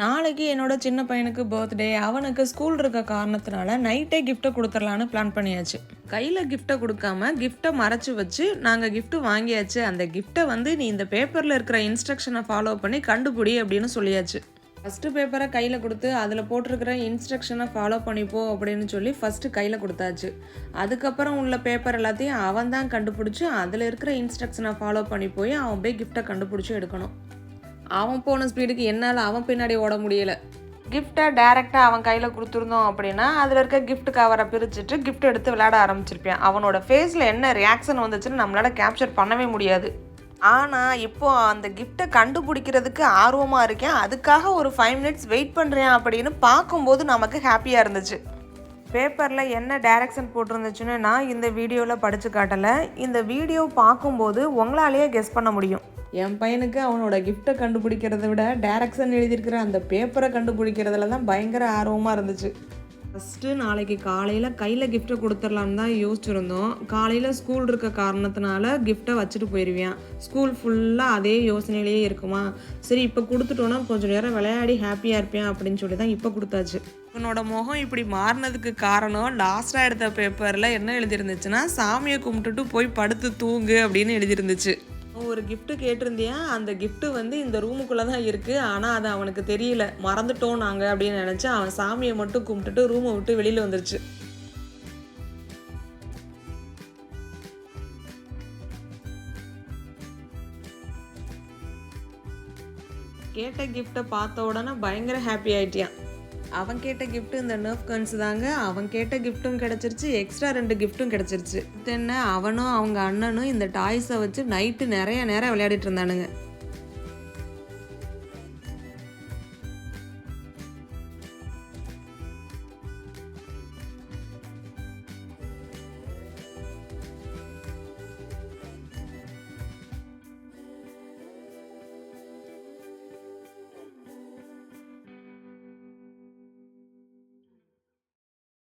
நாளைக்கு என்னோட சின்ன பையனுக்கு பர்த்டே. அவனுக்கு ஸ்கூல் இருக்க காரணத்தினால நைட்டே கிஃப்ட்டை கொடுத்துடலான்னு பிளான் பண்ணியாச்சு. கையில் கிஃப்ட்டை கொடுக்காம கிஃப்ட்டை மறைச்சி வச்சு நாங்கள் கிஃப்ட்டு வாங்கியாச்சு. அந்த கிஃப்ட்டை வந்து நீ இந்த பேப்பரில் இருக்கிற இன்ஸ்ட்ரக்ஷனை ஃபாலோ பண்ணி கண்டுபிடி அப்படின்னு சொல்லியாச்சு. ஃபஸ்ட்டு பேப்பரை கையில் கொடுத்து அதில் போட்டிருக்கிற இன்ஸ்ட்ரக்ஷனை ஃபாலோ பண்ணிப்போ அப்படின்னு சொல்லி ஃபஸ்ட்டு கையில் கொடுத்தாச்சு. அதுக்கப்புறம் உள்ள பேப்பர் எல்லாத்தையும் அவன் தான் கண்டுபிடிச்சி அதில் இருக்கிற இன்ஸ்ட்ரக்ஷனை ஃபாலோ பண்ணி போய் அவன் போய் கிஃப்ட்டை கண்டுபிடிச்சி எடுக்கணும். அவன் போன ஸ்பீடுக்கு என்னால் அவன் பின்னாடி ஓட முடியலை. கிஃப்ட்டை டேரெக்டாக அவன் கையில் கொடுத்துருந்தோம் அப்படின்னா அதில் இருக்க கிஃப்ட் கவரை பிரிச்சுட்டு கிஃப்ட் எடுத்து விளையாட ஆரம்பிச்சிருப்பேன். அவனோட ஃபேஸில் என்ன ரியாக்ஷன் வந்துச்சுன்னு நம்மளால் கேப்சர் பண்ணவே முடியாது. ஆனால் இப்போது அந்த கிஃப்ட்டை கண்டுபிடிக்கிறதுக்கு ஆர்வமாக இருக்கேன். அதுக்காக ஒரு 5 minutes வெயிட் பண்ணுறேன் அப்படின்னு பார்க்கும்போது நமக்கு ஹாப்பியாக இருந்துச்சு. பேப்பரில் என்ன டைரக்ஷன் போட்டிருந்துச்சுன்னு நான் இந்த வீடியோவில் படித்து காட்டலை. இந்த வீடியோ பார்க்கும்போது உங்களாலேயே கெஸ் பண்ண முடியும். என் பையனுக்கு அவனோட கிஃப்ட்டை கண்டுபிடிக்கிறத விட டைரக்ஷன் எழுதியிருக்கிற அந்த பேப்பரை கண்டுபிடிக்கிறதுல தான் பயங்கர ஆர்வமாக இருந்துச்சு. ஃபஸ்ட்டு நாளைக்கு காலையில் கையில் கிஃப்ட்டை கொடுத்துடலான்னு தான் யோசிச்சுருந்தோம். காலையில் ஸ்கூல் இருக்க காரணத்தினால கிஃப்ட்டை வச்சுட்டு போயிடுவேன். ஸ்கூல் ஃபுல்லாக அதே யோசனையிலேயே இருக்குமா, சரி இப்போ கொடுத்துட்டோன்னா கொஞ்சம் நேரம் விளையாடி ஹாப்பியாக இருப்பேன் அப்படின்னு சொல்லி தான் இப்போ கொடுத்தாச்சு. உன்னோட முகம் இப்படி மாறினதுக்கு காரணம் லாஸ்ட்டாக எடுத்த பேப்பரில் என்ன எழுதியிருந்துச்சுன்னா, சாமியை கும்பிட்டுட்டு போய் படுத்து தூங்கு அப்படின்னு எழுதியிருந்துச்சு. ஒரு கிஃப்ட்டு கேட்டிருந்தேன். அந்த கிஃப்ட்டு வந்து இந்த ரூமுக்குள்ளே தான் இருக்குது. ஆனால் அது அவனுக்கு தெரியல, மறந்துட்டோம் நாங்கள் அப்படின்னு நினச்சி அவன் சாமியை மட்டும் கும்பிட்டுட்டு ரூமை விட்டு வெளியில் வந்துருச்சு. கேட்ட கிஃப்ட்டை பார்த்த உடனே பயங்கர ஹாப்பி ஆகிட்டியான். அவன் கேட்ட கிஃப்ட்டு இந்த நர்ஃப் கன்ஸ் தாங்க. அவன் கேட்ட கிஃப்ட்டும் கிடச்சிருச்சு, எக்ஸ்ட்ரா 2 கிஃப்ட்டும் கிடச்சிருச்சு. என்ன அவனும் அவங்க அண்ணனும் இந்த டாய்ஸை வச்சு நைட்டு நிறைய நேரம் விளையாடிட்டு இருந்தானுங்க.